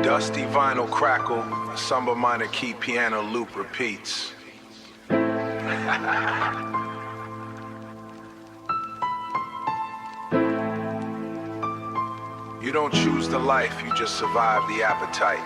Dusty vinyl crackle, a somber minor key piano loop repeats. You don't choose the life, you just survive the appetite.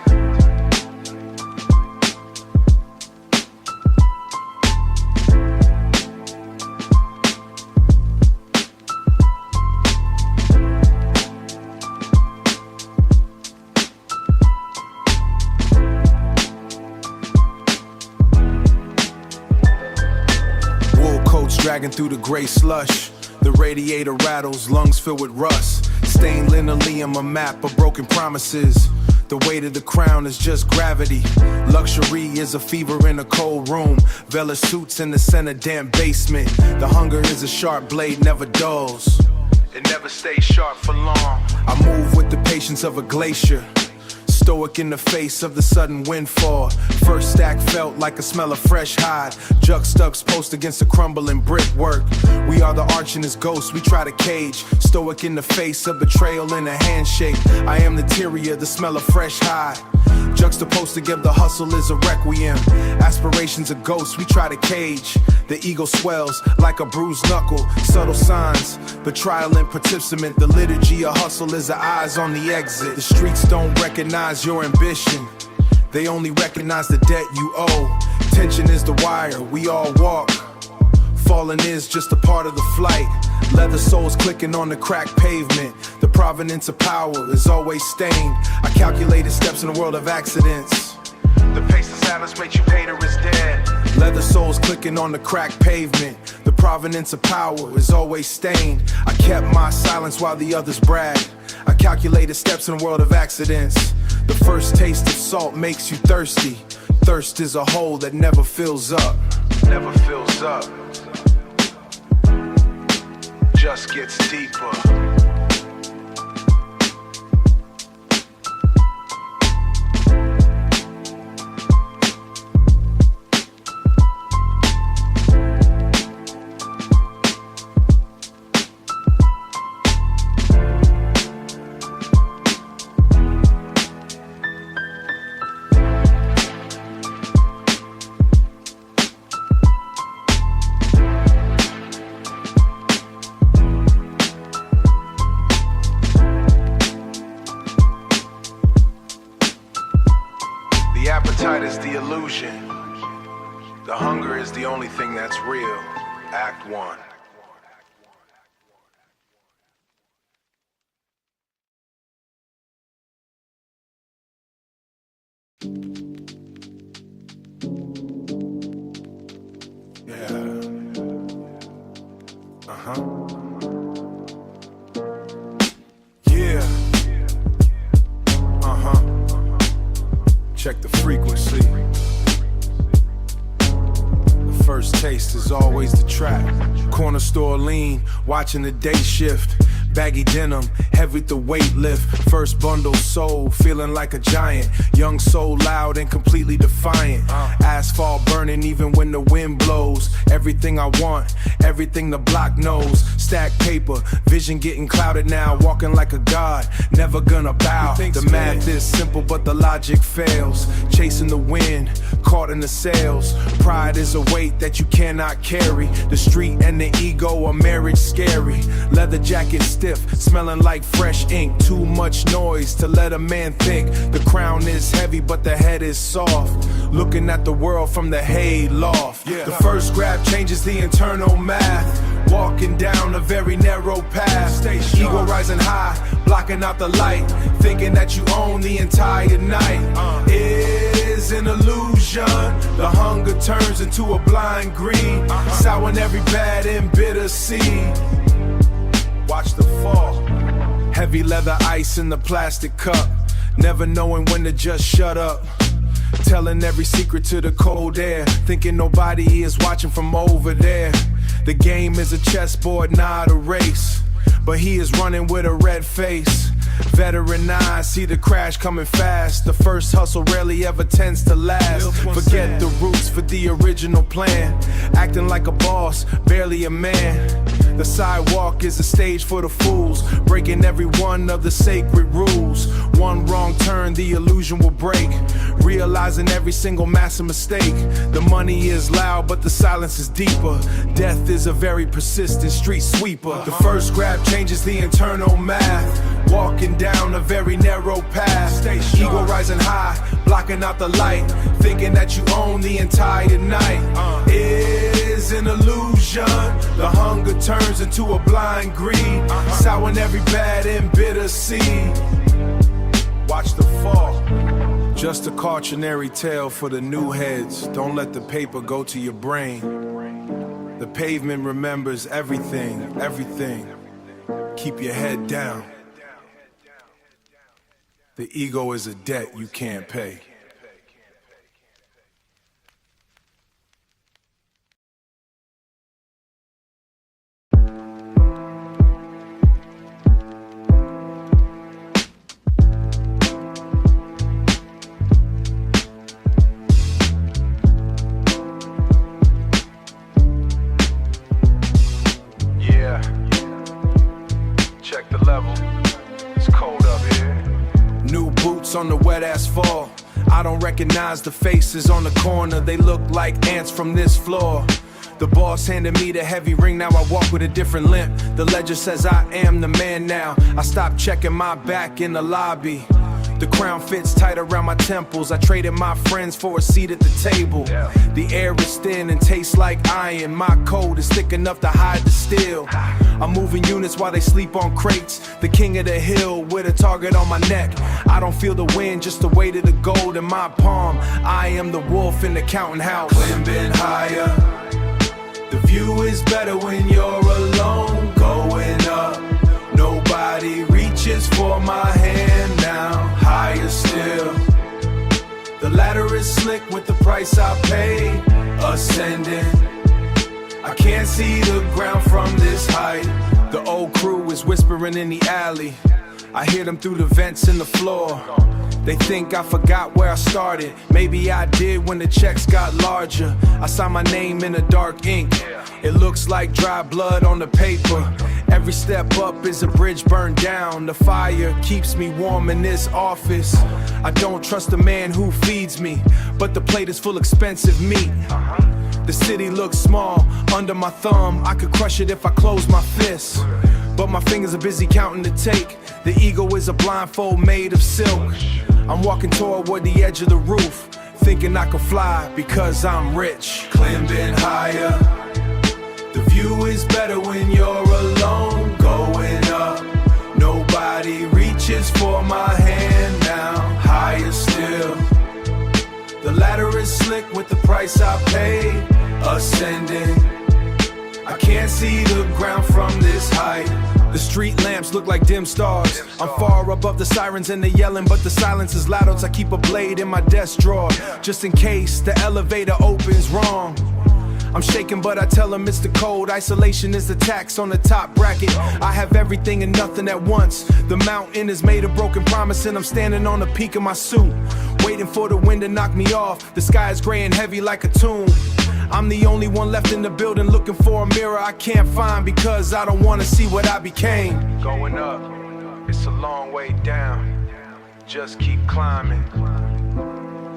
Dragging through the gray slush, the radiator rattles, lungs filled with rust. Stained linoleum, a map of broken promises. The weight of the crown is just gravity. Luxury is a fever in a cold room. Vela suits in the center, damp basement. The hunger is a sharp blade, never dulls. It never stays sharp for long. I move with the patience of a glacier, stoic in the face of the sudden windfall. First stack felt like a smell of fresh hide, juxtaposed against the crumbling brickwork. We are the arch and its ghosts we try to cage, stoic in the face of betrayal in a handshake. I am the terrier, the smell of fresh hide, juxtaposed to give the hustle is a requiem. Aspirations of ghosts we try to cage. The ego swells like a bruised knuckle. Subtle signs, betrayal and participant. The liturgy of hustle is the eyes on the exit. The streets don't recognize your ambition, they only recognize the debt you owe. Tension is the wire, we all walk. Falling is just a part of the flight. Leather soles clicking on the cracked pavement. The provenance of power is always stained. I calculated steps in a world of accidents. The pace of silence makes you hater is dead. Leather soles clicking on the cracked pavement. The provenance of power is always stained. I kept my silence while the others bragged. I calculated steps in a world of accidents. The first taste of salt makes you thirsty. Thirst is a hole that never fills up. Never fills up, just gets deeper. The appetite is the illusion. The hunger is the only thing that's real. Act 1. Yeah. Yeah. Check the frequency. The first taste is always the trap. Corner store lean, watching the day shift. Baggy denim, heavy the weight lift. First bundle sold, feeling like a giant. Young soul loud and completely defiant. Asphalt burning even when the wind blows. Everything I want, everything the block knows. Stack paper, vision getting clouded now. Walking like a god, never gonna bow. The math is simple but the logic fails. Chasing the wind, caught in the sails. Pride is a weight that you cannot carry. The street and the ego are marriage scary. Leather jacket stiff, smelling like fresh ink. Too much noise to let a man think. The crown is heavy but the head is soft. Looking at the world from the hay loft. The first grab changes the internal math. Walking down a very narrow path. Ego rising high, blocking out the light. Thinking that you own the entire night. Is an illusion. The hunger turns into a blind greed. Souring every bad and bitter seed. Watch the fall. Heavy leather ice in the plastic cup. Never knowing when to just shut up. Telling every secret to the cold air. Thinking nobody is watching from over there. The game is a chessboard, not a race. But he is running with a red face. Veteran eyes see the crash coming fast. The first hustle rarely ever tends to last. Forget the roots for the original plan. Acting like a boss, barely a man. The sidewalk is a stage for the fools, breaking every one of the sacred rules. One wrong turn, the illusion will break. Realizing every single massive mistake. The money is loud, but the silence is deeper. Death is a very persistent street sweeper. The first grab changes the internal math. Walking down a very narrow path. Ego rising high, blocking out the light. Thinking that you own the entire night. Is an illusion. The hunger turns into a blind greed. Souring every bad and bitter seed. Watch the fall. Just a cautionary tale for the new heads. Don't let the paper go to your brain. The pavement remembers everything, everything. Keep your head down. The ego is a debt you can't pay. On the wet asphalt, I don't recognize the faces on the corner. They look like ants from this floor. The boss handed me the heavy ring, now I walk with a different limp. The ledger says I am the man now. I stopped checking my back in the lobby. The crown fits tight around my temples. I traded my friends for a seat at the table. The air is thin and tastes like iron. My code is thick enough to hide the steel. I'm moving units while they sleep on crates. The king of the hill with a target on my neck. I don't feel the wind, just the weight of the gold in my palm. I am the wolf in the counting house. Climbing higher. The view is better when you're alone. Going up. Nobody reaches for my hand now. Higher still. The ladder is slick with the price I paid. Ascending. I can't see the ground from this height. The old crew is whispering in the alley. I hear them through the vents in the floor. They think I forgot where I started. Maybe I did when the checks got larger. I saw my name in a dark ink. It looks like dry blood on the paper. Every step up is a bridge burned down. The fire keeps me warm in this office. I don't trust the man who feeds me, but the plate is full of expensive meat. The city looks small under my thumb. I could crush it if I close my fists, but my fingers are busy counting the take. The ego is a blindfold made of silk. I'm walking toward the edge of the roof, thinking I could fly because I'm rich. Climbing higher. The view is better when you're alone. Going up. Nobody reaches for my hand now. Higher still. The ladder is slick with the price I paid. Ascending. I can't see the ground from this height. The street lamps look like dim stars. I'm far above the sirens and the yelling, but the silence is loud, so I keep a blade in my desk drawer, just in case the elevator opens wrong. I'm shaking, but I tell them it's the cold. Isolation is the tax on the top bracket. I have everything and nothing at once. The mountain is made of broken promise, and I'm standing on the peak of my suit, waiting for the wind to knock me off. The sky is gray and heavy like a tomb. I'm the only one left in the building looking for a mirror I can't find because I don't want to see what I became. Going up, it's a long way down. Just keep climbing.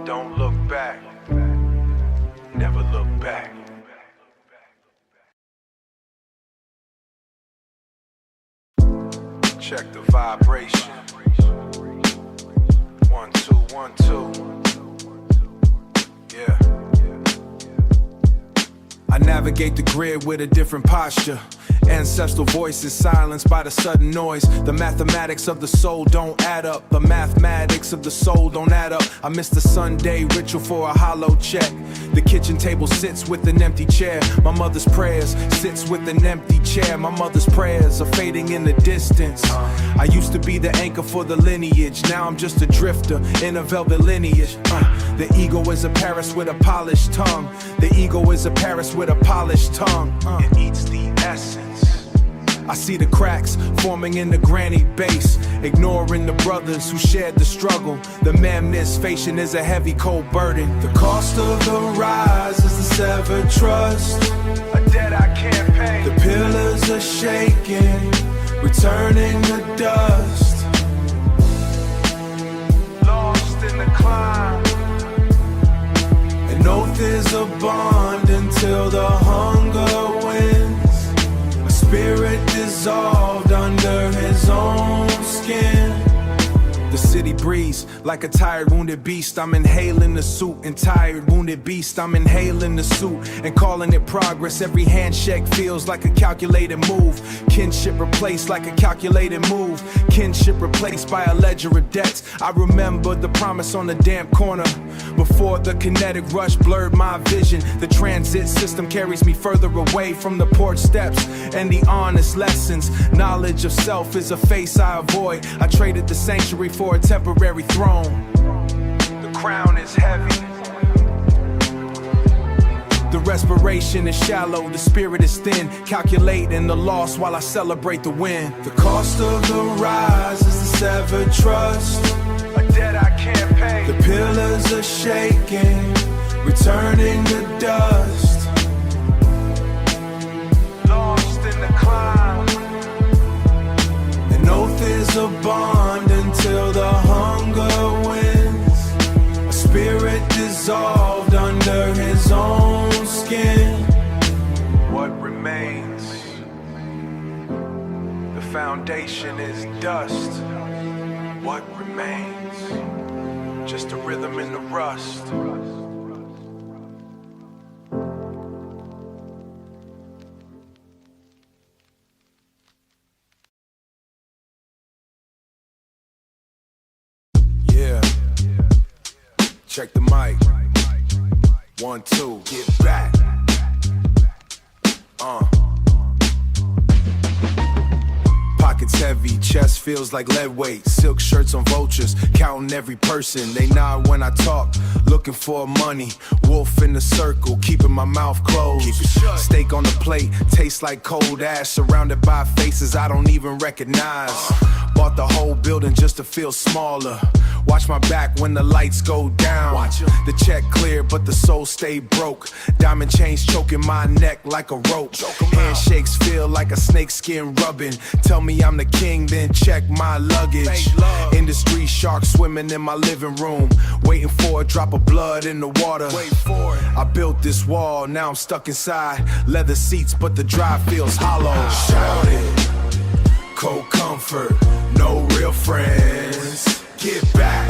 Don't look back. Never look back. Check the vibration. 1, 2, 1, 2. Yeah. I navigate the grid with a different posture. Ancestral voices silenced by the sudden noise. The mathematics of the soul don't add up. The mathematics of the soul don't add up. I miss the Sunday ritual for a hollow check. The kitchen table sits with an empty chair. My mother's prayers sits with an empty chair. My mother's prayers are fading in the distance. I used to be the anchor for the lineage. Now I'm just a drifter in a velvet lineage. The ego is a Paris with a polished tongue. The ego is a Paris with a polished tongue. It eats the essence. I see the cracks forming in the granny base, ignoring the brothers who shared the struggle. The madness facing is a heavy, cold burden. The cost of the rise is the severed trust, a debt I can't pay. The pillars are shaking, returning to dust. there's a bond until the hunger wins. A spirit dissolved under his own skin. The city breathes like a tired, wounded beast. I'm inhaling the suit and tired, wounded beast. I'm inhaling the suit and calling it progress. Every handshake feels like a calculated move. Kinship replaced like a calculated move. Kinship replaced by a ledger of debts. I remember the promise on the damp corner. Before the kinetic rush blurred my vision, the transit system carries me further away from the porch steps and the honest lessons. Knowledge of self is a face I avoid. I traded the sanctuary for a temporary throne. The crown is heavy. The respiration is shallow, the spirit is thin. Calculating the loss while I celebrate the win. The cost of the rise is the severed trust. A debt I can't pay. The pillars are shaking, returning to dust. Lost in the climb. An oath is a bond until the hunger wins. A spirit dissolved under his own skin. What remains? The foundation is dust. What remains? Just a rhythm in the rust. Yeah. Check the mic. 1, 2, get back. Pockets heavy, chest feels like lead weight. Silk shirts on vultures, counting every person. They nod when I talk, looking for money. Wolf in the circle, keeping my mouth closed. Keep it shut. Steak on the plate, tastes like cold ash. Surrounded by faces I don't even recognize. Bought the whole building just to feel smaller. Watch my back when the lights go down. The check clear, but the soul stay broke. Diamond chains choking my neck like a rope. Handshakes feel like a snake skin rubbing. Tell me I'm the king, then check my luggage. Industry shark swimming in my living room, waiting for a drop of blood in the water. Wait for it. I built this wall, now I'm stuck inside. Leather seats, but the drive feels hollow. Shout it. Cold comfort, no real friends. Get back.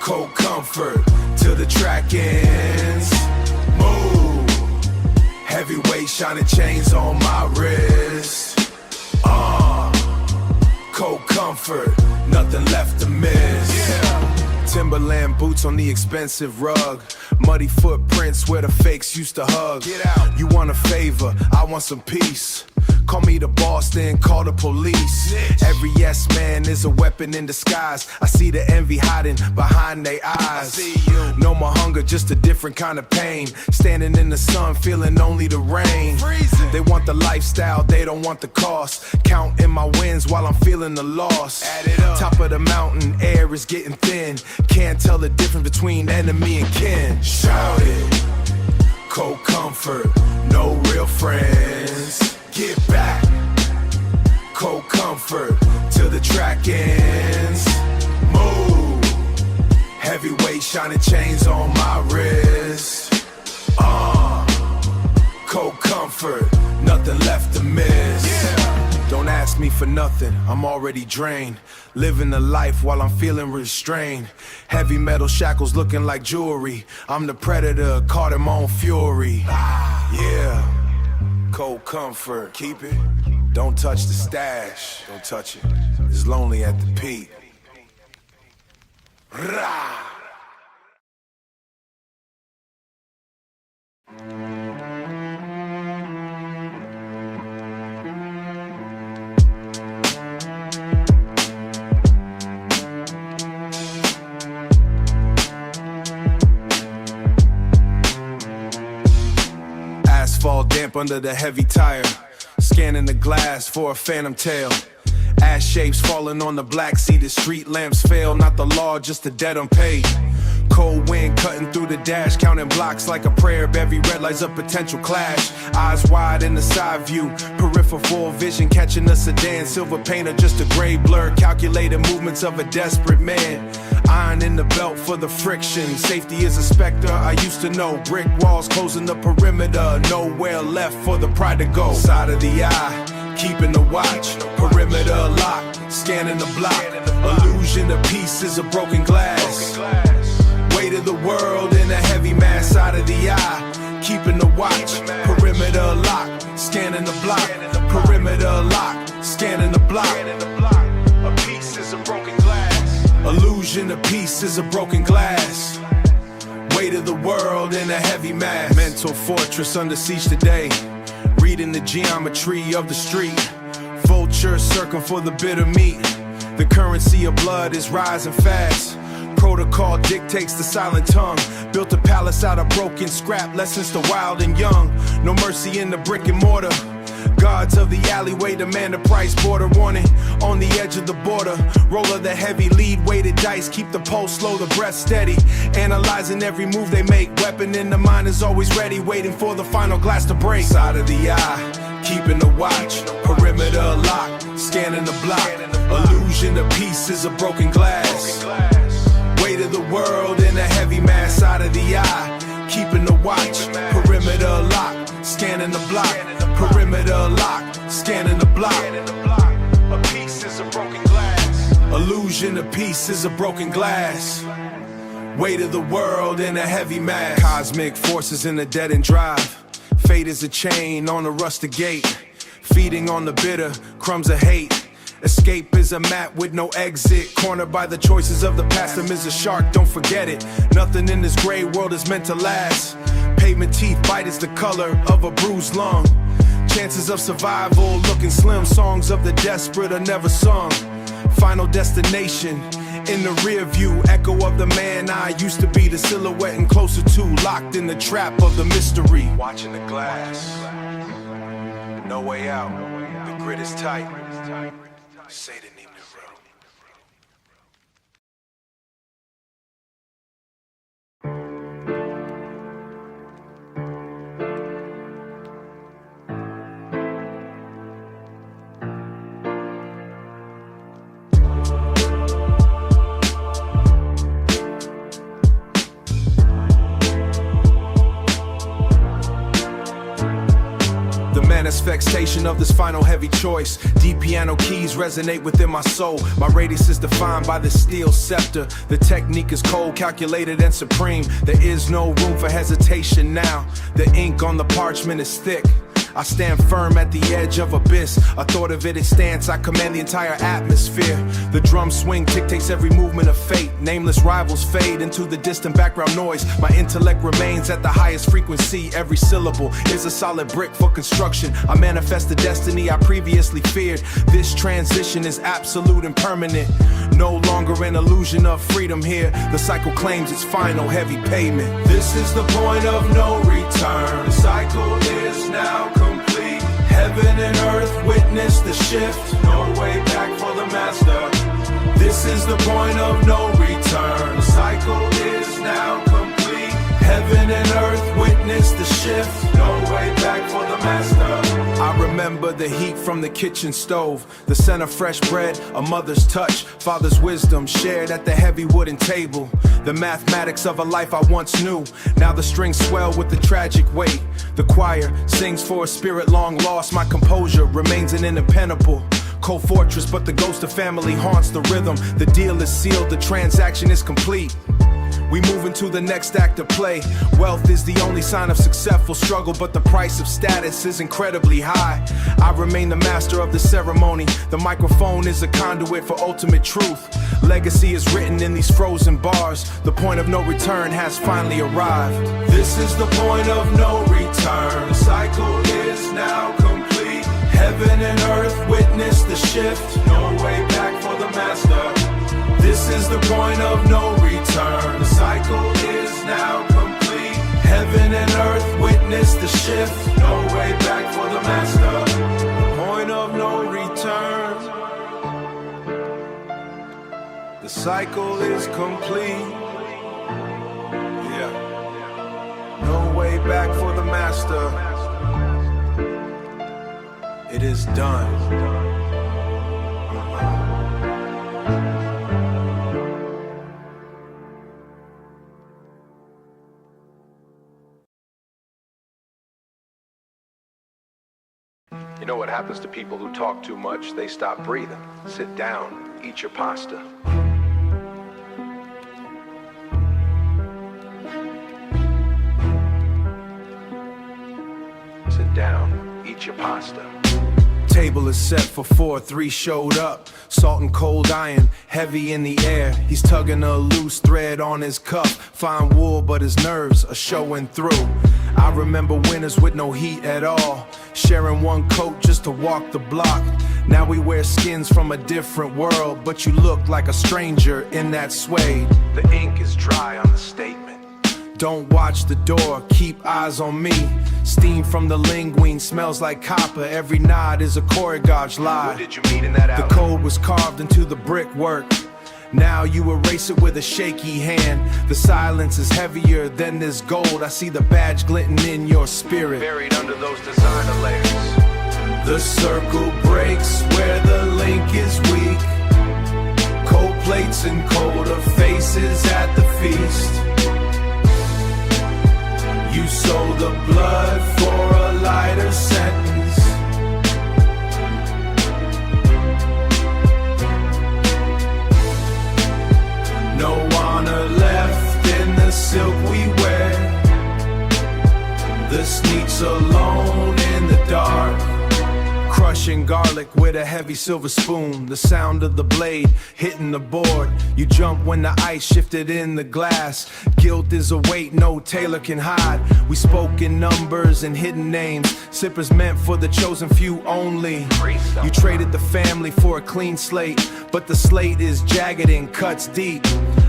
Cold comfort till the track ends. Move. Heavyweight shining chains on my wrist. Cold comfort, nothing left to miss. Yeah. Timberland boots on the expensive rug. Muddy footprints where the fakes used to hug. Get out. You want a favor, I want some peace. Call me the boss, then call the police. Snitch. Every yes man is a weapon in disguise. I see the envy hiding behind their eyes. I see you. No more hunger, just a different kind of pain. Standing in the sun, feeling only the rain. Freezing. They want the lifestyle, they don't want the cost. Counting my wins while I'm feeling the loss. Add it up. Top of the mountain, air is getting thin. Can't tell the difference between enemy and kin. Shout it. Cold comfort, no real friends. Get back. Cold comfort till the track ends. Move. Heavyweight shining chains on my wrist. Cold comfort, nothing left to miss. Yeah. Don't ask me for nothing, I'm already drained. Living the life while I'm feeling restrained. Heavy metal shackles looking like jewelry. I'm the predator, caught in my own fury. Yeah. Cold comfort, keep it. Don't touch the stash, don't touch it. It's lonely at the peak. Rah! Asphalt damp under the heavy tire. Scanning the glass for a phantom tail. Ash shapes falling on the black seat. The street lamps fail, not the law, just the debt unpaid. Cold wind cutting through the dash, counting blocks like a prayer. Every red light's a potential clash. Eyes wide in the side view, peripheral vision catching a sedan. Silver paint or just a gray blur, calculated movements of a desperate man. Iron in the belt for the friction. Safety is a specter, I used to know. Brick walls closing the perimeter, nowhere left for the pride to go. Side of the eye, keeping the watch. Perimeter locked, scanning the block. Illusion of pieces of broken glass. Weight of the world in a heavy mass. Side of the eye, keeping the watch. Perimeter locked, scanning the block. Perimeter locked, scanning the block. A piece is a broken glass. Illusion of pieces of broken glass. Weight of the world in a heavy mass. Mental fortress under siege today. Reading the geometry of the street. Vultures circling for the bitter meat. The currency of blood is rising fast. Protocol dictates the silent tongue. Built a palace out of broken scrap. Lessons to wild and young. No mercy in the brick and mortar. Guards of the alleyway demand a price. Border warning on the edge of the border. Roller the heavy lead weighted dice. Keep the pulse slow, the breath steady. Analyzing every move they make. Weapon in the mind is always ready. Waiting for the final glass to break. Side of the eye, keeping the watch. Perimeter locked, scanning the block. Illusion of pieces of broken glass. Weight of the world in a heavy mass. Side of the eye, keeping the watch. Perimeter locked, scanning the block. Perimeter locked, scanning the block. A piece is a broken glass. Illusion of pieces of broken glass. Weight of the world in a heavy mass. Cosmic forces in a dead-end drive. Fate is a chain on a rusted gate. Feeding on the bitter, crumbs of hate. Escape is a map with no exit. Cornered by the choices of the past. Them is a shark, don't forget it. Nothing in this gray world is meant to last. Pavement teeth bite is the color of a bruised lung. Chances of survival looking slim. Songs of the desperate are never sung. Final destination in the rear view. Echo of the man I used to be. The silhouette and closer to. Locked in the trap of the mystery. Watching the glass. No way out. The grid is tight. Say the name of the road. Manifestation of this final heavy choice. Deep piano keys resonate within my soul. My radius is defined by the steel scepter. The technique is cold, calculated and supreme. There is no room for hesitation now. The ink on the parchment is thick. I stand firm at the edge of abyss. A thought of it in stance, I command the entire atmosphere. The drum swing dictates every movement of fate. Nameless rivals fade into the distant background noise. My intellect remains at the highest frequency. Every syllable is a solid brick for construction. I manifest the destiny I previously feared. This transition is absolute and permanent. No longer an illusion of freedom here. The cycle claims its final heavy payment. This is the point of no return. The cycle is now complete. Heaven and earth witness the shift. No way back for the master. This is the point of no return. The cycle is now complete. Heaven and earth witness the shift. No way back for the master. I remember the heat from the kitchen stove. The scent of fresh bread, a mother's touch. Father's wisdom shared at the heavy wooden table. The mathematics of a life I once knew. Now the strings swell with the tragic weight. The choir sings for a spirit long lost. My composure remains an impenetrable cold fortress, but the ghost of family haunts the rhythm. The deal is sealed, the transaction is complete. We move into the next act of play. Wealth is the only sign of successful struggle, but the price of status is incredibly high. I remain the master of the ceremony. The microphone is a conduit for ultimate truth. Legacy is written in these frozen bars. The point of no return has finally arrived. This is the point of no return. The cycle is now complete. Heaven and earth witness the shift. No way back for the master. This is the point of no return. The cycle is now complete. Heaven and earth witness the shift. No way back for the master. The point of no return. The cycle is complete. Master. It is done. You know what happens to people who talk too much? They stop breathing. Sit down, eat your pasta. Sit down, eat your pasta. Table is set for 4, 3 showed up. Salt and cold iron, heavy in the air. He's tugging a loose thread on his cuff. Fine wool, but his nerves are showing through. I remember winters with no heat at all, sharing one coat just to walk the block. Now we wear skins from a different world, but you look like a stranger in that suede. The ink is dry on the statement. Don't watch the door, keep eyes on me. Steam from the linguine smells like copper. Every nod is a choreographed lie. What did you mean in that alley? The code was carved into the brickwork. Now you erase it with a shaky hand. The silence is heavier than this gold. I see the badge glinting in your spirit. Buried under those designer layers. The circle breaks where the link is weak. Cold plates and colder faces at the feast. You sow the blood for a lighter sentence. No honor left in the silk we wear. The sneaks alone in the dark. Crushing garlic with a heavy silver spoon. The sound of the blade hitting the board. You jump when the ice shifted in the glass. Guilt is a weight no tailor can hide. We spoke in numbers and hidden names. Sippers meant for the chosen few only. You traded the family for a clean slate, but the slate is jagged and cuts deep.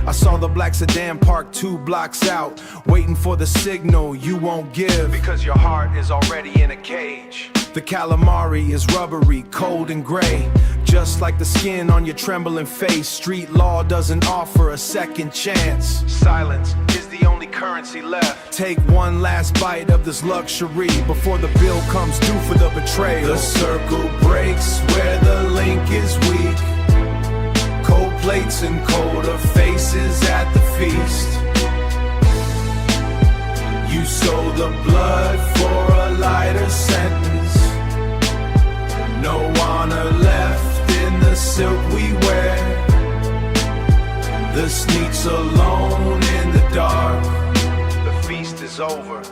I saw the black sedan parked 2 blocks out, waiting for the signal you won't give. Because your heart is already in a cage. The calamari is rubbery, cold and gray. Just like the skin on your trembling face. Street law doesn't offer a second chance. Silence is the only currency left. Take one last bite of this luxury before the bill comes due for the betrayal. The circle breaks where the link is weak. Cold plates and colder faces at the feast. You sow the blood for a lighter sentence. No honor left in the silk we wear. The sneaks alone in the dark. The feast is over.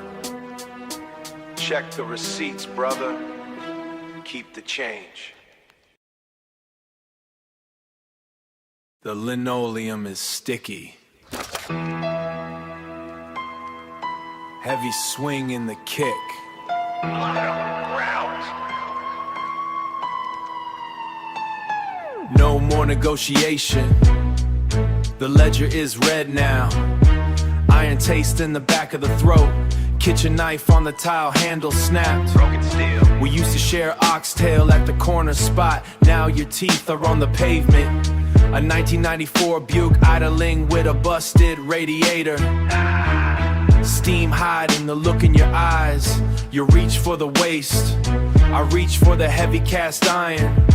Check the receipts, brother. Keep the change. The linoleum is sticky. Heavy swing in the kick. No more negotiation. The ledger is red now. Iron taste in the back of the throat. Kitchen knife on the tile handle snapped. Broken steel. We used to share oxtail at the corner spot. Now your teeth are on the pavement. A 1994 Buick idling with a busted radiator. Steam hiding the look in your eyes. You reach for the waist. I reach for the heavy cast iron.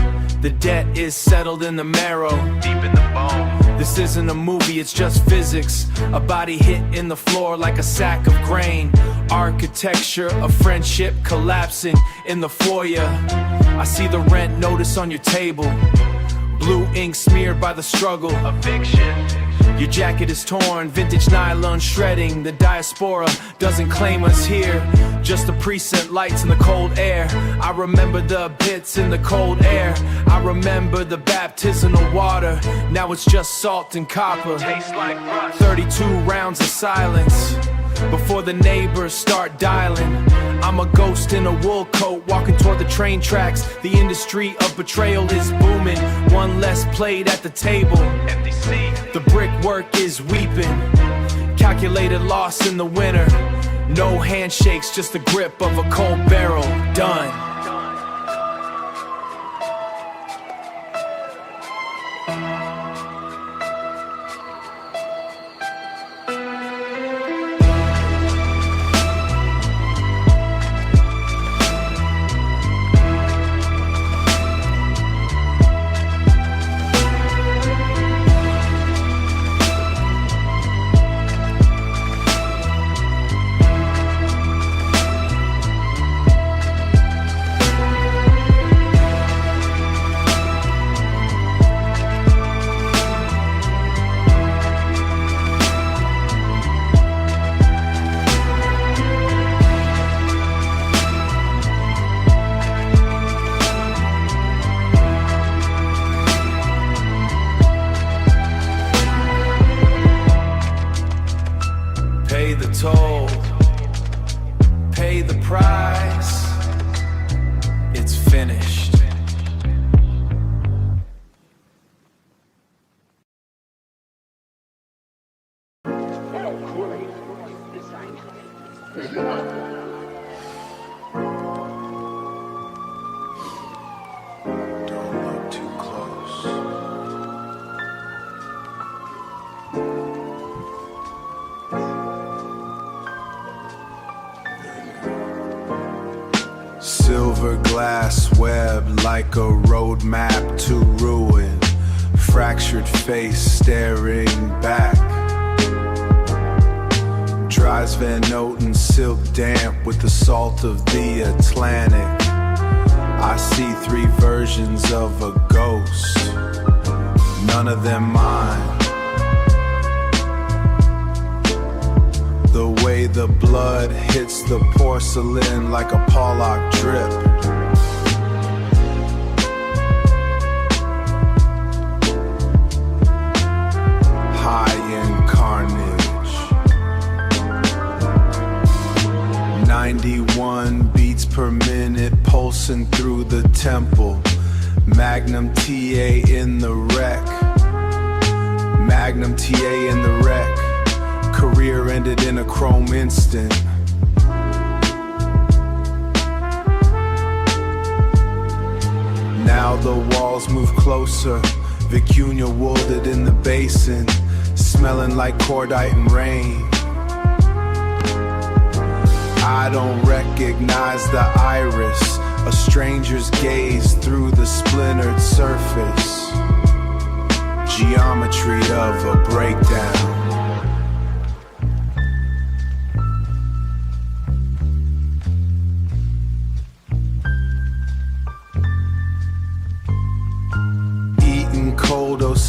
The debt is settled in the marrow. Deep in the bone. This isn't a movie, it's just physics. A body hit in the floor like a sack of grain. Architecture of friendship collapsing in the foyer. I see the rent notice on your table. Blue ink smeared by the struggle. Eviction. Your jacket is torn, vintage nylon shredding. The diaspora doesn't claim us here. Just the precinct lights in the cold air. I remember the pits in the cold air. I remember the baptismal water. Now it's just salt and copper. Tastes like rust. 32 rounds of silence before the neighbors start dialing. I'm a ghost in a wool coat walking toward the train tracks. The industry of betrayal is booming. One less plate at the table. Empty seat. The brickwork is weeping. Calculated loss in the winter. No handshakes, just the grip of a cold barrel. Done. Pay the toll, pay the price. It's finished. Don't look too close. Silver glass web like a roadmap to ruin. Fractured face staring back. Dries Van Noten silk damp with the salt of the Atlantic. I see three versions of a ghost, none of them mine. The way the blood hits the porcelain like a Pollock drip. High in carnage. 91 beats per minute pulsing through the temple. Magnum TA in the wreck. Magnum TA in the wreck. Career ended in a chrome instant. Now the walls move closer. Vicuña wounded in the basin, smelling like cordite and rain. I don't recognize the iris, a stranger's gaze through the splintered surface. Geometry of a breakdown.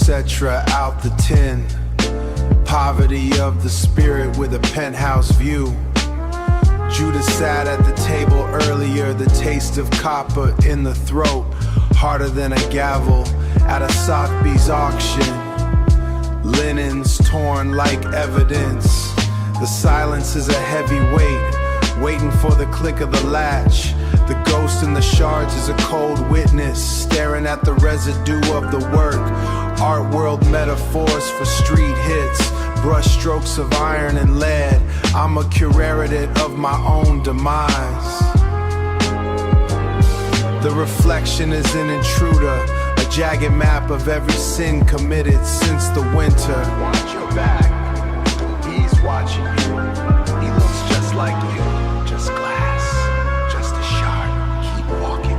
Etc. out the tin. Poverty of the spirit with a penthouse view. Judas sat at the table earlier, the taste of copper in the throat, harder than a gavel at a Sotheby's auction. Linens torn like evidence. The silence is a heavy weight, waiting for the click of the latch. The ghost in the shards is a cold witness, staring at the residue of the work. Art world metaphors for street hits, brush strokes of iron and lead. I'm a curated of my own demise. The reflection is an intruder, a jagged map of every sin committed since the winter. Watch your back, he's watching you. He looks just like you, just glass, just a shard. Keep walking.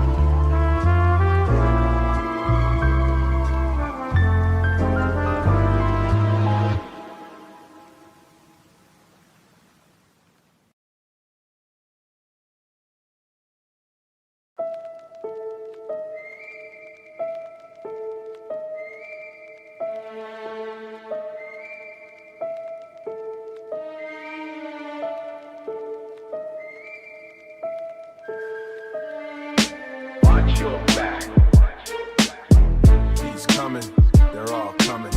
Your back. He's coming, they're all coming.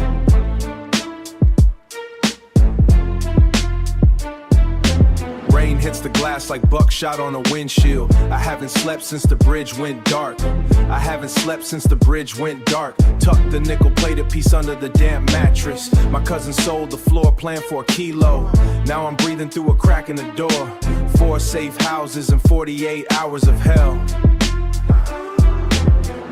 Rain hits the glass like buckshot on a windshield. I haven't slept since the bridge went dark. I haven't slept since the bridge went dark. Tucked the nickel-plated piece under the damp mattress. My cousin sold the floor plan for a kilo. Now I'm breathing through a crack in the door. 4 safe houses and 48 hours of hell.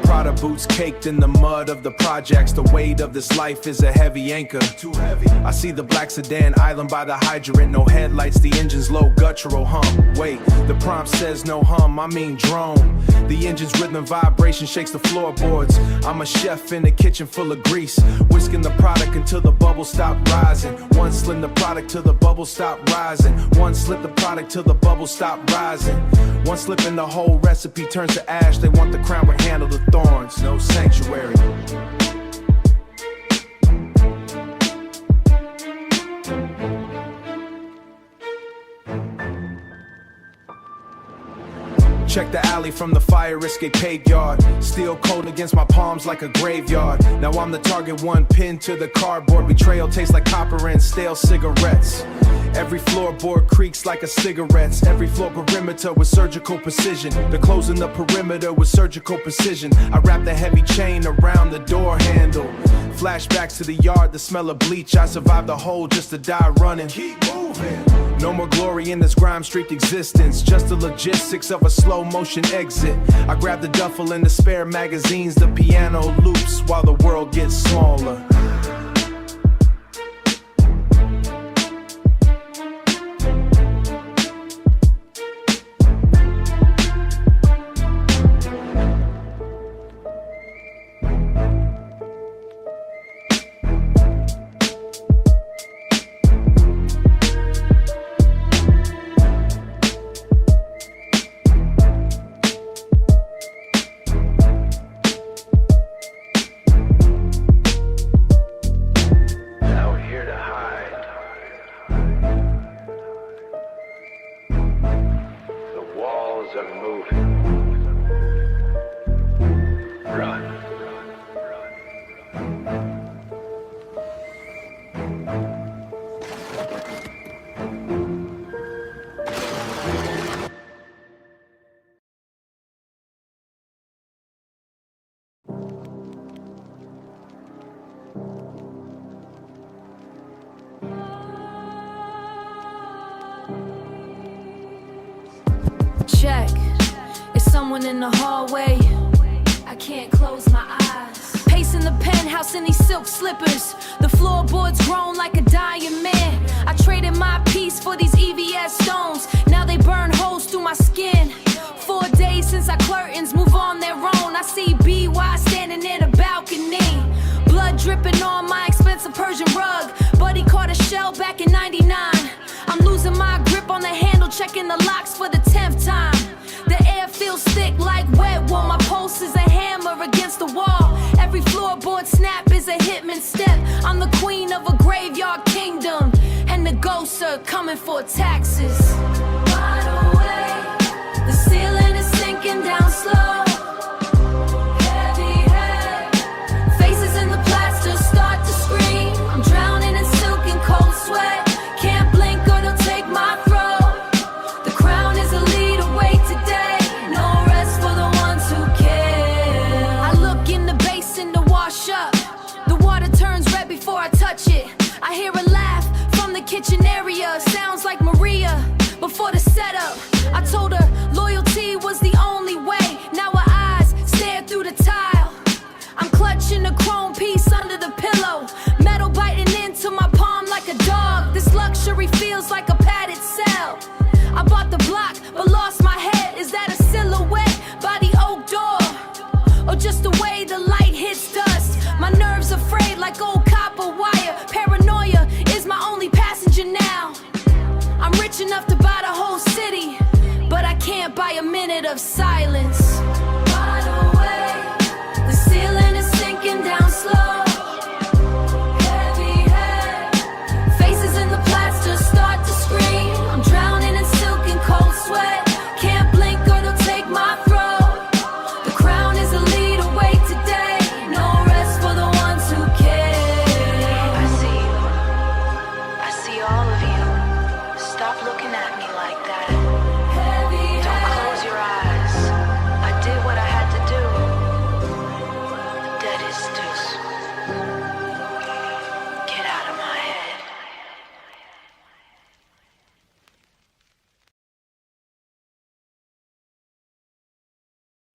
Prada boots caked in the mud of the projects. The weight of this life is a heavy anchor. Too heavy. I see the black sedan island by the hydrant. No headlights, the engine's low guttural hum. Wait, the prompt says no hum, I mean drone. The engine's rhythm and vibration shakes the floorboards. I'm a chef in a kitchen full of grease, whisking the product until the bubbles stop rising. One slim the product till the bubbles stop rising. One slip the product till the bubbles stop rising. One slip and the whole recipe turns to ash. They want the crown but handle the thorns. No sanctuary. Check the alley from the fire escape paved yard. Steel cold against my palms like a graveyard. Now I'm the target, one pinned to the cardboard. Betrayal tastes like copper and stale cigarettes. Every floorboard creaks like a cigarette's. Every floor perimeter with surgical precision. They're closing the perimeter with surgical precision. I wrap the heavy chain around the door handle. Flashbacks to the yard, the smell of bleach. I survived the hole just to die running. Keep moving. No more glory in this grime-streaked existence. Just the logistics of a slow motion exit. I grab the duffel and the spare magazines. The piano loops while the world gets smaller. Check. Is someone in the hallway? I can't close my eyes. Pacing the penthouse in these silk slippers. The floorboards grown like a dying man. I traded my peace for these EVS stones. Now they burn holes through my skin. 4 days since our curtains move on their own. I see BY standing in a balcony. Blood dripping on my expensive Persian rug. Buddy caught a shell back in '99. I'm losing my grip on the handle, checking the locks for the 10th time. The air feels thick like wet wool. My pulse is a hammer against the wall. Every floorboard snap is a hitman step. I'm the queen of a graveyard kingdom, and the ghosts are coming for taxes. Wide awake, the ceiling is sinking down slow. Heavy head, faces in the plaster start to scream. I'm drowning in silk and cold sweat. Can't blink or they'll take my throat. The crown is a lead away today. No rest for the ones who care. I look in the basin to wash up. The water turns red before I touch it. I hear a laugh from the kitchen area. Sounds like Maria before the setup. I told her loyalty was the only way. Now her eyes stare through the tile. I'm clutching a chrome piece under the pillow. Metal biting into my palm like a dog. This luxury feels like a padded cell. I bought the block but lost my head. Is that a silhouette by the oak door? Or just the way the light hits dust? My nerves are frayed like old copper wire. Paranoia is my only passenger now. I'm rich enough to buy the whole city, but I can't buy a minute of silence. Wide awake, the ceiling is sinking down slow. Heavy head, faces in the plaster start to scream. I'm drowning in silk and cold sweat. Can't blink or they'll take my throat. The crown is a lead away today. No rest for the ones who care. I see you. I see all of you. Stop looking at me like that. Don't close your eyes. I did what I had to do. The dead is deuce. Get out of my head.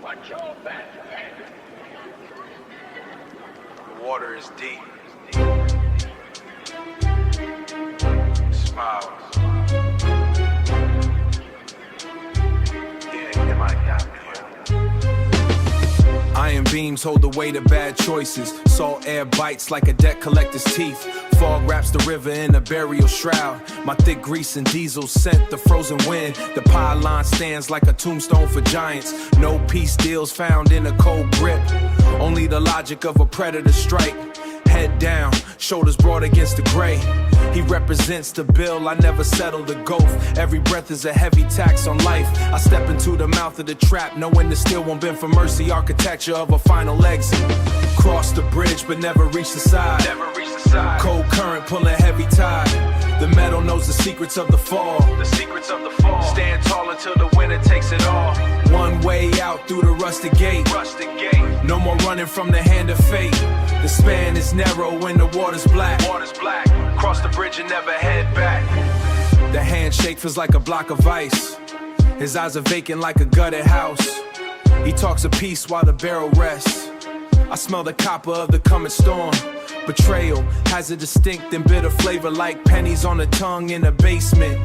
Watch your back. The water is deep. Smiles. Yeah, it might got me here. Iron beams hold the weight of bad choices. Salt air bites like a debt collector's teeth. Fog wraps the river in a burial shroud. My thick grease and diesel scent the frozen wind. The pylon stands like a tombstone for giants. No peace deals found in a cold grip. Only the logic of a predator strike. Head down, shoulders broad against the gray. He represents the bill, I never settle the gulf. Every breath is a heavy tax on life. I step into the mouth of the trap, knowing there still won't bend for mercy. Architecture of a final exit. Cross the bridge but never reach the side. Never reach the side. Cold current pulling heavy tide. The metal knows the secrets of the fall. The secrets of the fall. Stand tall until the winner takes it all. One way out through the rusted gate. Rusted gate. No more running from the hand of fate. The span is narrow when the water's black. Water's black. Cross the bridge and never head back. The handshake feels like a block of ice. His eyes are vacant like a gutted house. He talks of peace while the barrel rests. I smell the copper of the coming storm. Betrayal has a distinct and bitter flavor like pennies on the tongue in the basement.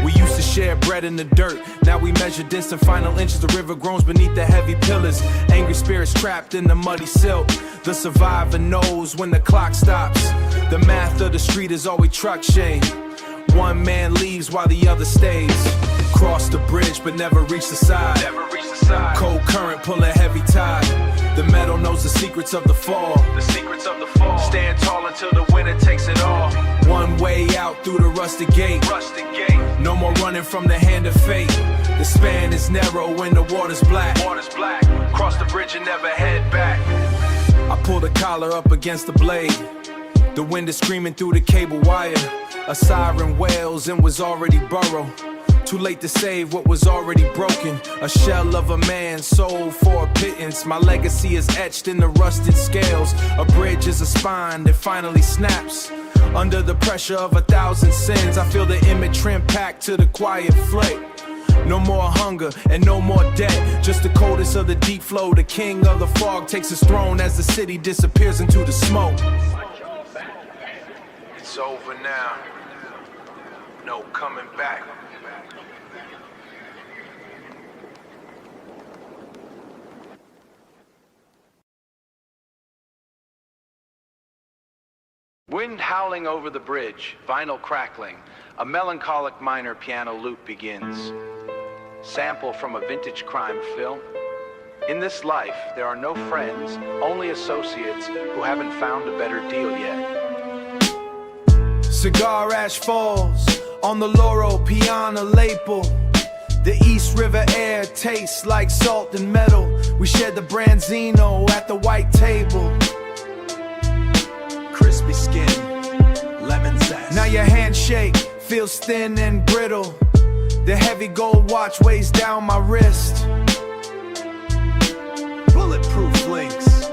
We used to share bread in the dirt. Now we measure distant final inches. The river groans beneath the heavy pillars. Angry spirits trapped in the muddy silk. The survivor knows when the clock stops. The math of the street is always truck shame. One man leaves while the other stays. Cross the bridge but never reach the side. Cold current pull a heavy tide. The metal knows the secrets of the fall. The secrets of the fall. Stand tall until the winner takes it all. One way out through the rusted gate. Rusted gate. No more running from the hand of fate. The span is narrow when the water's black. Water's black. Cross the bridge and never head back. I pull the collar up against the blade. The wind is screaming through the cable wire. A siren wails and was already burrowed. Too late to save what was already broken. A shell of a man sold for a pittance. My legacy is etched in the rusted scales. A bridge is a spine that finally snaps. Under the pressure of 1,000 sins, I feel the image trim packed to the quiet flick. No more hunger and no more debt. Just the coldest of the deep flow. The king of the fog takes his throne as the city disappears into the smoke. It's over now. No coming back. Wind howling over the bridge, vinyl crackling, a melancholic minor piano loop begins. Sample from a vintage crime film. In this life, there are no friends, only associates who haven't found a better deal yet. Cigar ash falls on the Laurel piano lapel. The East River air tastes like salt and metal. We shared the branzino at the white table. Crispy skin, lemon zest. Now your handshake feels thin and brittle. The heavy gold watch weighs down my wrist. Bulletproof links.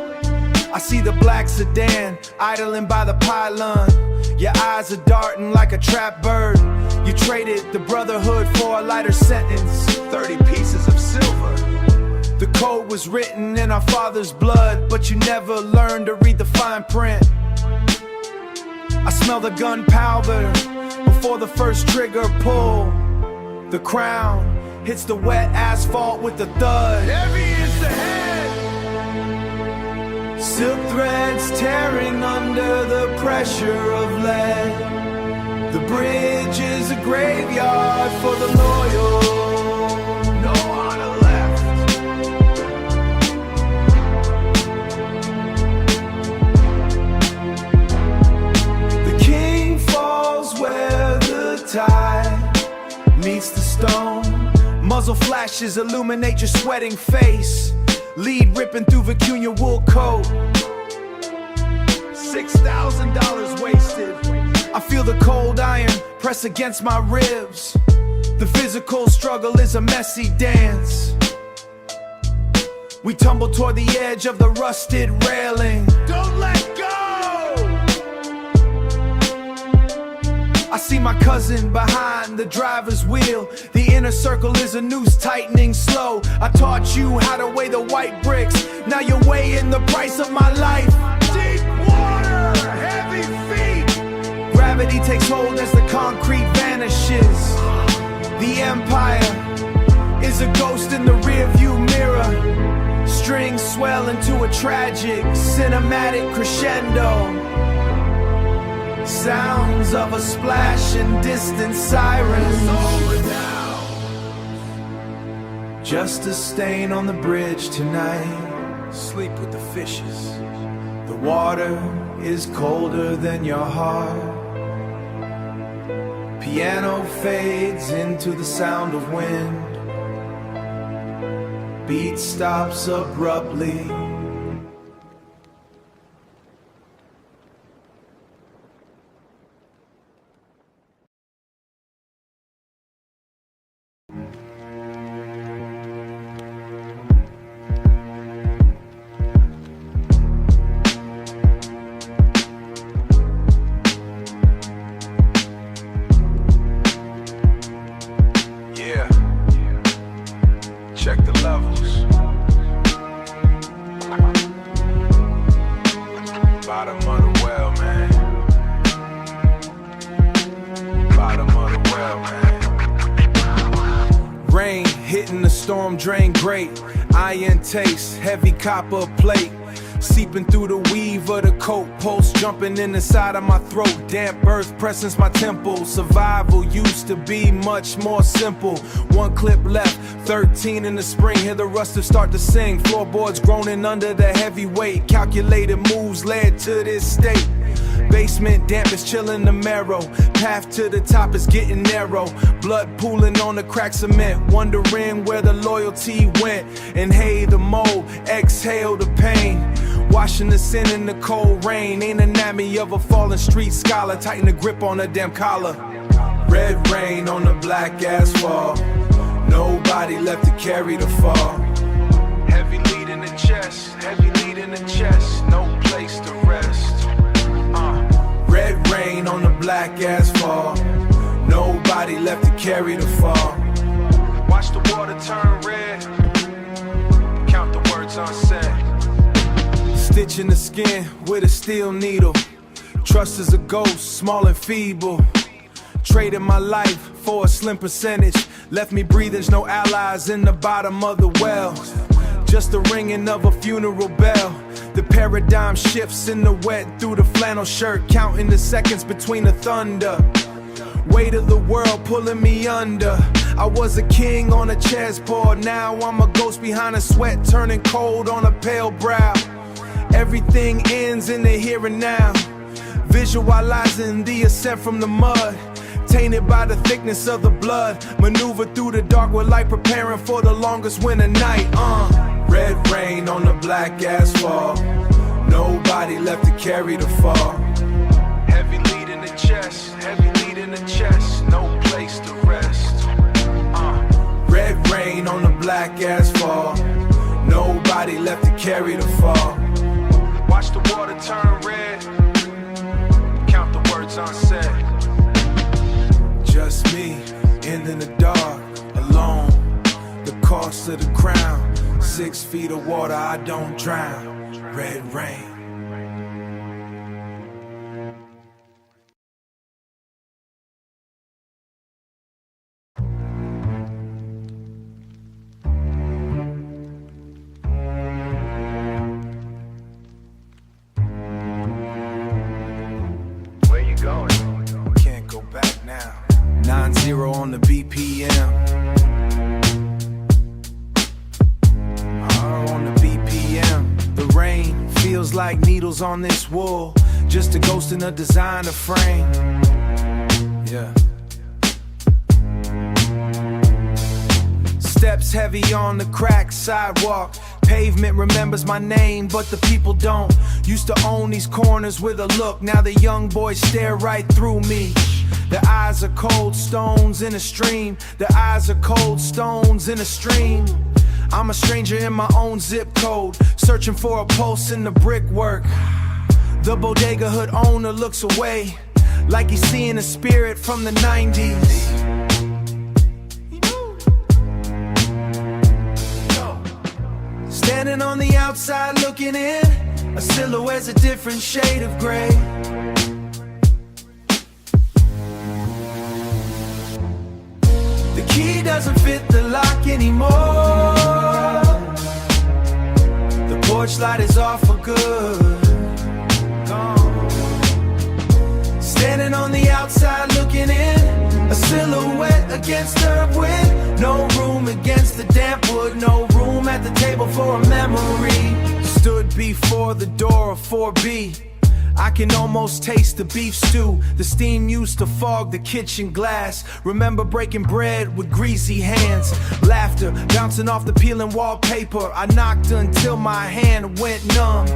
I see the black sedan idling by the pylon. Your eyes are darting like a trapped bird. You traded the brotherhood for a lighter sentence. 30 pieces of silver. The code was written in our father's blood, but you never learned to read the fine print. I smell the gunpowder before the first trigger pull. The crown hits the wet asphalt with a thud. Heavy is the head. Silk threads tearing under the pressure of lead. The bridge is a graveyard for the loyal. No honor left. The king falls where the tide meets the stone. Muzzle flashes illuminate your sweating face. Lead ripping through Vicuña wool coat. $6,000 wasted. I feel the cold iron press against my ribs. The physical struggle is a messy dance. We tumble toward the edge of the rusted railing. Don't let go! I see my cousin behind the driver's wheel. The inner circle is a noose tightening slow. I taught you how to weigh the white bricks. Now you're weighing the price of my life. Deep water, heavy feet. Gravity takes hold as the concrete vanishes. The empire is a ghost in the rearview mirror. Strings swell into a tragic, cinematic crescendo. Sounds of a splash and distant sirens. Over now. Just a stain on the bridge tonight. Sleep with the fishes. The water is colder than your heart. Piano fades into the sound of wind. Beat stops abruptly. real. Rain hitting the storm drain grate. Iron taste, heavy copper plate. Seeping through the weave of the coat post, jumping in the side of my throat. Damp earth pressing my temples. Survival used to be much more simple. One clip left, 13 in the spring. Hear the rusters start to sing. Floorboards groaning under the heavy weight. Calculated moves led to this state. Basement damp is chilling the marrow. Path to the top is getting narrow. Blood pooling on the cracked cement. Wondering where the loyalty went. Inhale the mold, exhale the pain. Washing the sin in the cold rain. Ain't anatomy of a fallen street scholar. Tighten the grip on a damn collar. Red rain on the black asphalt. Nobody left to carry the fall. Heavy lead in the chest. Heavy lead in the chest. No place to rest. Red rain on the black asphalt. Nobody left to carry the fall. Watch the water turn red. Count the words unsaid. Stitch in the skin with a steel needle. Trust is a ghost, small and feeble. Traded my life for a slim percentage. Left me breathing, no allies in the bottom of the well. Just the ringing of a funeral bell. The paradigm shifts in the wet through the flannel shirt. Counting the seconds between the thunder. Weight of the world pulling me under. I was a king on a chessboard. Now I'm a ghost behind a sweat, turning cold on a pale brow. Everything ends in the here and now. Visualizing the ascent from the mud. Tainted by the thickness of the blood. Maneuver through the dark with light, preparing for the longest winter night. Red rain on the black asphalt. Nobody left to carry the fall. Heavy lead in the chest. Heavy lead in the chest. No place to rest. Red rain on the black asphalt. Nobody left to carry the fall. Watch the water turn red. Count the words unsaid. Just me, in the dark, alone. The cost of the crown. 6 feet of water, I don't drown. Red rain. Where you going? Can't go back now. 9-0 on the BPM. The rain feels like needles on this wool. Just a ghost in a designer frame. Yeah. Steps heavy on the cracked sidewalk. Pavement remembers my name, but the people don't. Used to own these corners with a look. Now the young boys stare right through me. The eyes are cold stones in a stream. The eyes are cold stones in a stream. I'm a stranger in my own zip code, searching for a pulse in the brickwork. The bodega hood owner looks away, like he's seeing a spirit from the 90s. Standing on the outside looking in, a silhouette's a different shade of gray. The key doesn't fit the lock anymore. The porch light is off for good. Gone. Standing on the outside looking in, a silhouette against the wind. No room against the damp wood. No room at the table for a memory. Stood before the door of 4B. I can almost taste the beef stew. The steam used to fog the kitchen glass. Remember breaking bread with greasy hands. Laughter bouncing off the peeling wallpaper. I knocked until my hand went numb.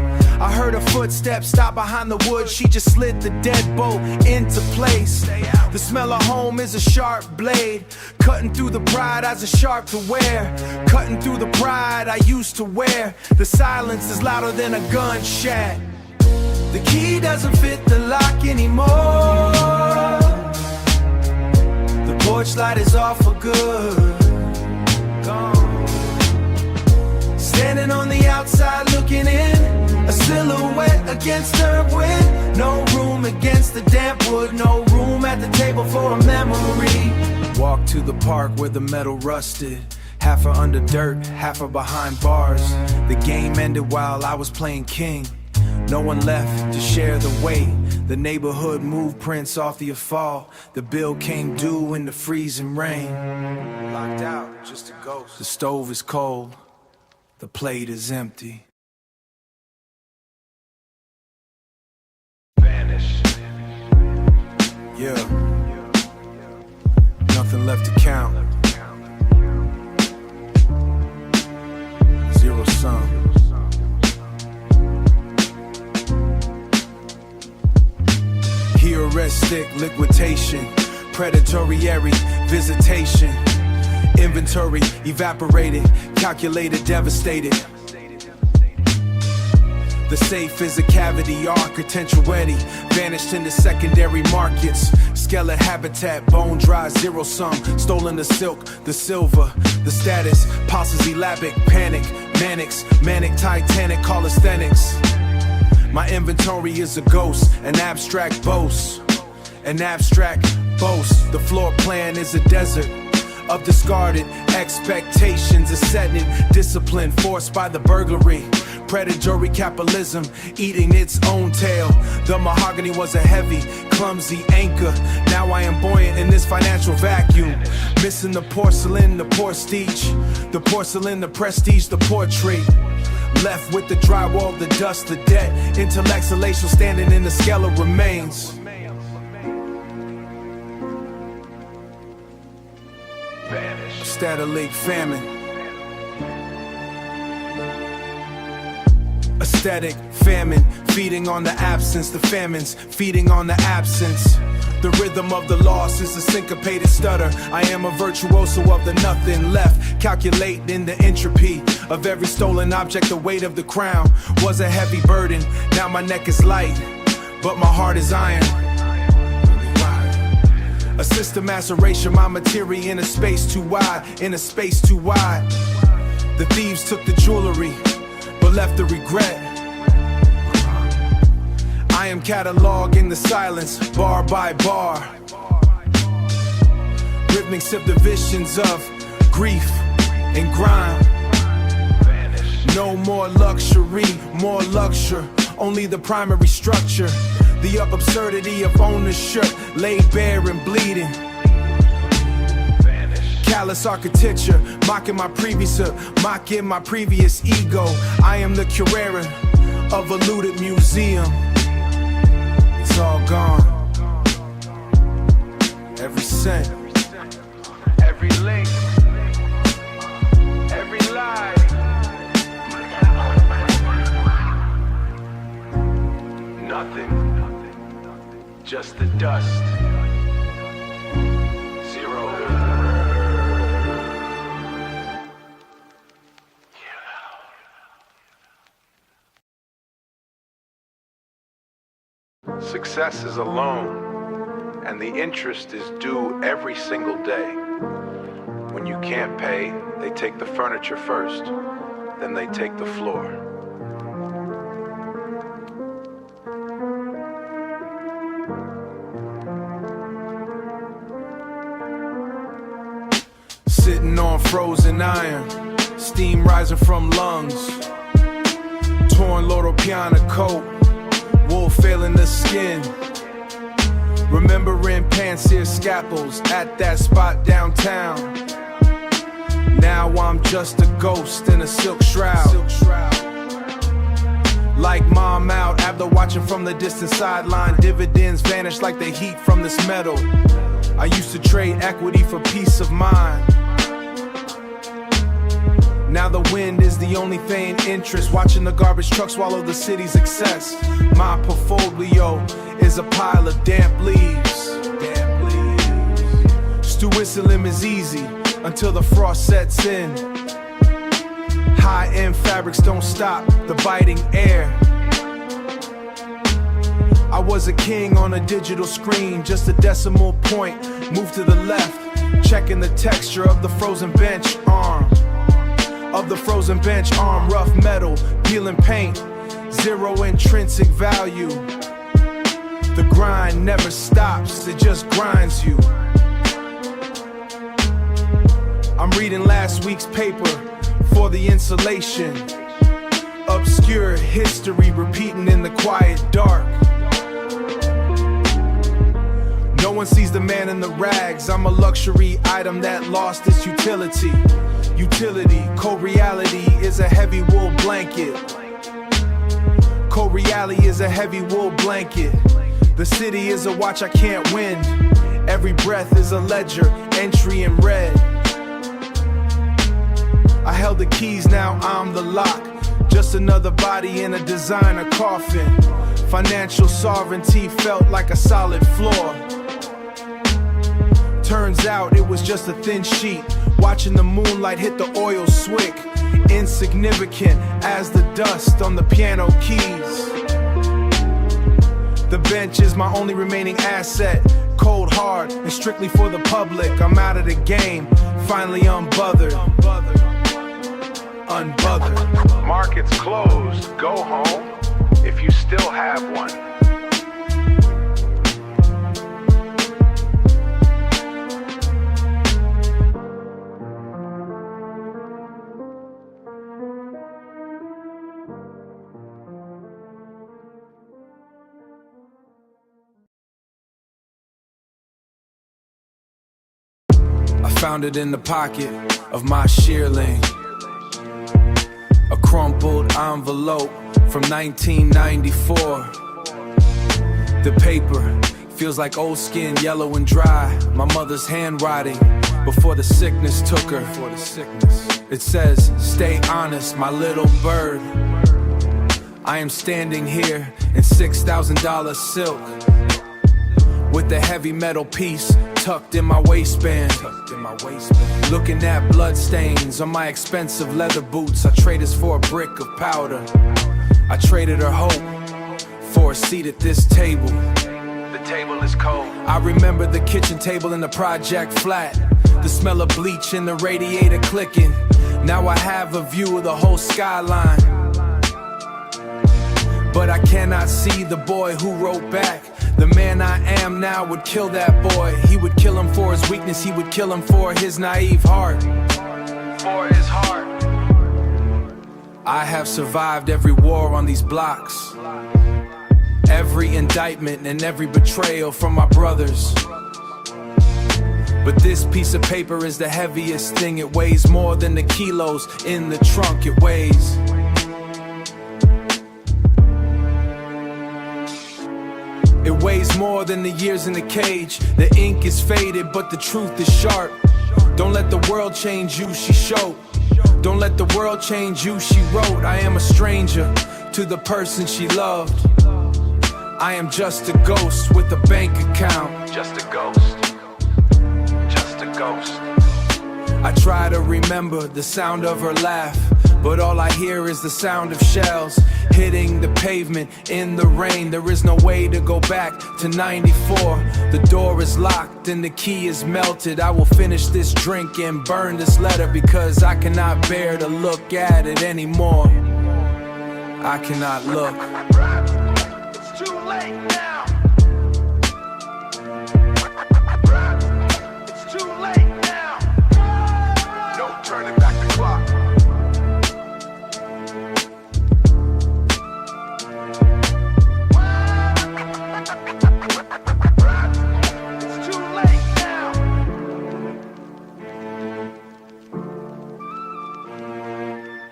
I heard her footsteps stop behind the wood. She just slid the deadbolt into place. The smell of home is a sharp blade. Cutting through the pride as a sharp to wear. Cutting through the pride I used to wear. The silence is louder than a gunshot. The key doesn't fit the lock anymore. The porch light is off for good. Gone. Standing on the outside looking in, a A silhouette against her wind. No room against the damp wood. No room at the table for a memory. Walk to the park where the metal rusted. Half are under dirt, half are behind bars. The game ended while I was playing king. No one left to share the weight. The neighborhood moved prints off the fall. The bill came due in the freezing rain. Locked out, just a ghost. The stove is cold, the plate is empty. Vanish. Yeah. Nothing left to count. Zero sum. Heuristic liquidation, predatory visitation, inventory evaporated, calculated, devastated. The safe is a cavity, architecturetti, vanished into secondary markets. Skeleton habitat, bone dry, zero sum. Stolen the silk, the silver, the status. Pulses elabic, panic, manic, titanic, calisthenics. My inventory is a ghost, an abstract boast. An abstract boast. The floor plan is a desert of discarded expectations, a setting, discipline forced by the burglary. Predatory capitalism eating its own tail. The mahogany was a heavy, clumsy anchor. Now I am buoyant in this financial vacuum. Missing the porcelain, the prestige. The porcelain, the prestige, the portrait. Left with the drywall, the dust, the debt. Intellects elation standing in the scale of remains. Static famine. Aesthetic famine, feeding on the absence. The famines, feeding on the absence. The rhythm of the loss is a syncopated stutter. I am a virtuoso of the nothing left. Calculating the entropy of every stolen object. The weight of the crown was a heavy burden. Now my neck is light, but my heart is iron. A system maceration, my materia in a space too wide, in a space too wide. The thieves took the jewelry, but left the regret. I am cataloging the silence, bar by bar. Rhythmic subdivisions of grief and grime. No more luxury, more luxury, only the primary structure. The absurdity of ownership, laid bare and bleeding. Callous architecture, mocking my previous ego. I am the curator of a looted museum. It's all gone. Every cent, Every link, every lie. Nothing. Just the dust. Zero. Success is a loan, and the interest is due every single day. When you can't pay, they take the furniture first, then they take the floor. sitting on frozen iron, steam rising from lungs. Torn Loro Piana coat, wool failing the skin. Remembering pan-seared scalpels at that spot downtown. Now I'm just a ghost in a silk shroud. Like mom out after watching from the distant sideline. Dividends vanish like the heat from this metal. I used to trade equity for peace of mind. Now the wind is the only thing interest. Watching the garbage truck swallow the city's excess. My portfolio is a pile of damp leaves. Stoicism is easy until the frost sets in. High-end fabrics don't stop the biting air. I was a king on a digital screen, just a decimal point, move to the left, checking the texture of the frozen bench arm. Rough metal, peeling paint, zero intrinsic value. The grind never stops, it just grinds you. I'm reading last week's paper for the insulation. Obscure history repeating in the quiet dark. No one sees the man in the rags. I'm a luxury item that lost its utility. Utility, co-reality is a heavy wool blanket. Co-reality is a heavy wool blanket. The city is a watch I can't win. Every breath is a ledger, entry in red. I held the keys, now I'm the lock. Just another body in a designer coffin. Financial sovereignty felt like a solid floor. Turns out it was just a thin sheet. Watching the moonlight hit the oil swick. Insignificant as the dust on the piano keys. The bench is my only remaining asset. Cold hard and strictly for the public. I'm out of the game, finally unbothered. Unbothered. Market's closed, go home if you still have one. I found it in the pocket of my shearling. A crumpled envelope from 1994. The paper feels like old skin, yellow and dry. My mother's handwriting before the sickness took her. It says, stay honest, my little bird. I am standing here in $6,000 silk with the heavy metal piece tucked in my waistband. Looking at blood stains on my expensive leather boots. I traded for a brick of powder. I traded her hope for a seat at this table. The table is cold. I remember the kitchen table in the project flat. The smell of bleach in the radiator clicking. Now I have a view of the whole skyline. But I cannot see the boy who wrote back. The man I am now would kill that boy. He would kill him for his weakness. He would kill him for his naive heart. For his heart. I have survived every war on these blocks. Every indictment and every betrayal from my brothers. But this piece of paper is the heaviest thing. It weighs more than the kilos in the trunk it weighs. It weighs more than the years in the cage. The ink is faded, but the truth is sharp. Don't let the world change you, she showed. Don't let the world change you, she wrote. I am a stranger to the person she loved. I am just a ghost with a bank account. Just a ghost. Just a ghost. I try to remember the sound of her laugh, but all I hear is the sound of shells hitting the pavement in the rain. There is no way to go back to 94. The door is locked and the key is melted. I will finish this drink and burn this letter because I cannot bear to look at it anymore. I cannot look. It's too late now. It's too late now. No turning back the clock.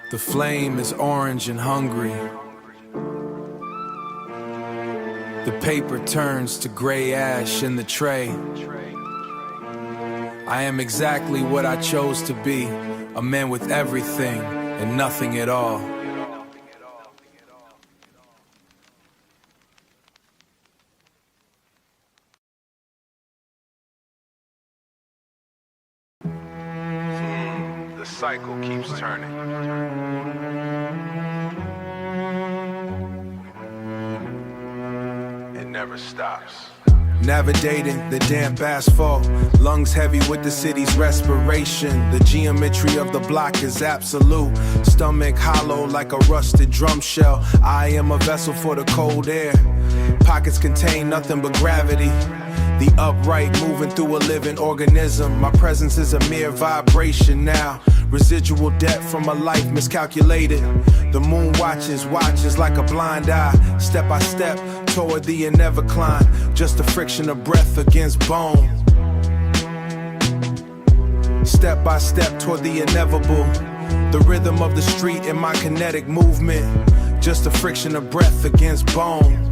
The flame is orange and hungry. The paper turns to gray ash in the tray. I am exactly what I chose to be, a man with everything and nothing at all. The cycle keeps turning. It never stops. Navigating the damp asphalt, lungs heavy with the city's respiration. The geometry of the block is absolute. Stomach hollow like a rusted drum shell. I am a vessel for the cold air. Pockets contain nothing but gravity. The upright moving through a living organism. My presence is a mere vibration now. Residual debt from a life miscalculated. The moon watches like a blind eye. Step by step toward the inevitable climb. Just a friction of breath against bone. Step by step toward the inevitable. The rhythm of the street in my kinetic movement. Just a friction of breath against bone.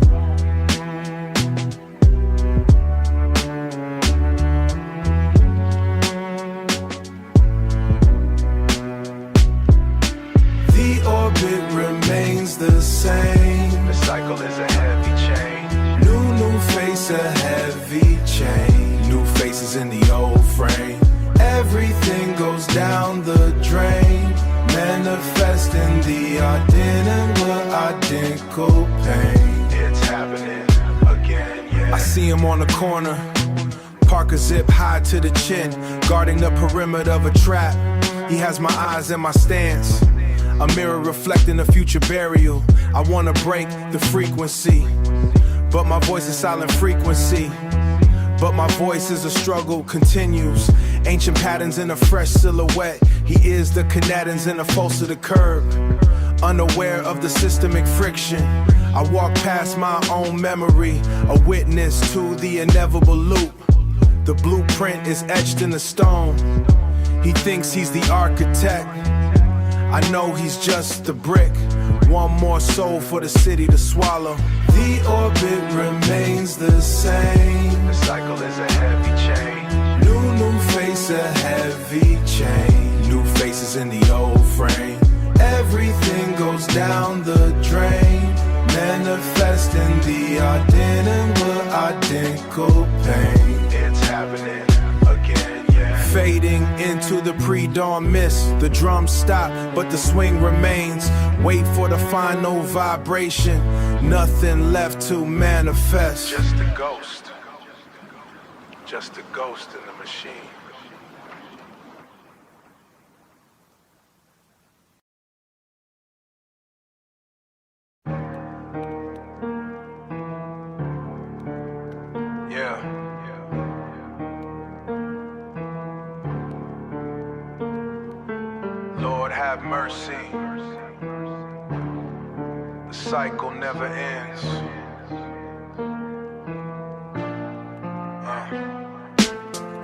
It remains the same. The cycle is a heavy chain. New face, a heavy chain. New faces in the old frame. Everything goes down the drain. Manifesting the identical pain. It's happening again, yeah. I see him on the corner. Parker zip high to the chin. Guarding the perimeter of a trap. He has my eyes and my stance. A mirror reflecting a future burial. I wanna break the frequency, but my voice is silent frequency. But my voice is a struggle, continues. Ancient patterns in a fresh silhouette. He is the kinetins in a pulse of the curb. Unaware of the systemic friction, I walk past my own memory, a witness to the inevitable loop. The blueprint is etched in the stone. He thinks he's the architect. I know he's just a brick. One more soul for the city to swallow. The orbit remains the same. The cycle is a heavy chain. New face, a heavy chain. New faces in the old frame. Everything goes down the drain. Manifesting the identical pain. It's happening again, yeah. Fading into the pre-dawn mist. The drums stop, but the swing remains. Wait for the final vibration. Nothing left to manifest. Just a ghost. Just a ghost in the machine. Yeah. Lord have mercy. The cycle never ends.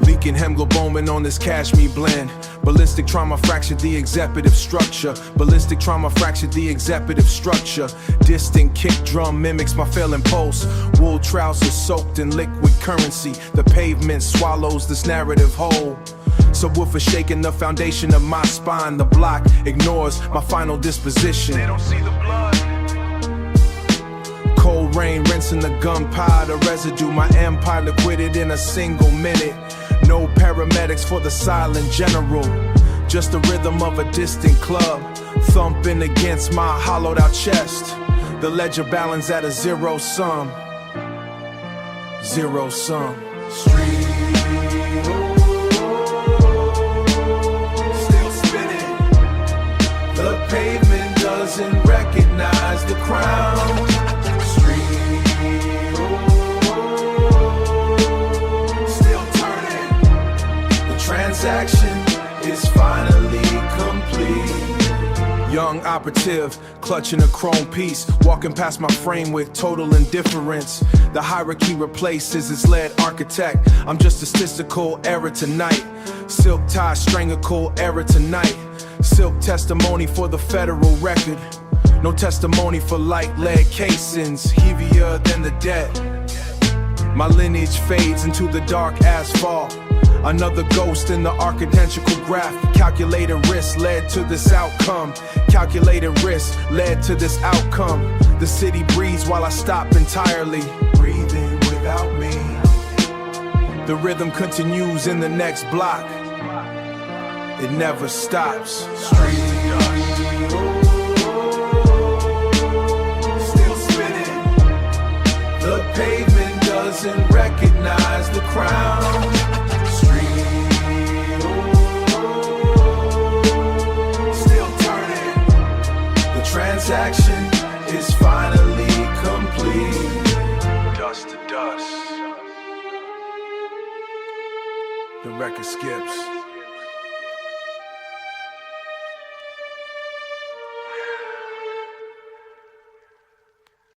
Leaking hemoglobin on this Cashmere blend. Ballistic trauma fractured the executive structure. Ballistic trauma fractured the executive structure. Distant kick drum mimics my failing pulse. Wool trousers soaked in liquid currency. The pavement swallows this narrative whole. Subwoofer shaking the foundation of my spine. The block ignores my final disposition. They don't see the blood. Cold rain rinsing the gunpowder residue. My empire liquidated in a single minute. No paramedics for the silent general. Just the rhythm of a distant club thumping against my hollowed out chest. The ledger balance at a zero sum. Zero sum. Street. Still spinning. The pavement doesn't recognize the crown. Transaction is finally complete. Young operative, clutching a chrome piece, walking past my frame with total indifference. The hierarchy replaces its lead architect. I'm just a statistical error tonight. Silk tie, strangical error tonight. Silk testimony for the federal record. No testimony for light lead casings, heavier than the dead. My lineage fades into the dark asphalt. Another ghost in the architectural graph. Calculated risk led to this outcome. Calculated risk led to this outcome. The city breathes while I stop entirely. Breathing without me. The rhythm continues in the next block. It never stops. Street dust. Still spinning. The pavement doesn't recognize recognize the crown. Street, still turning. The transaction is finally complete. Dust to dust. The record skips.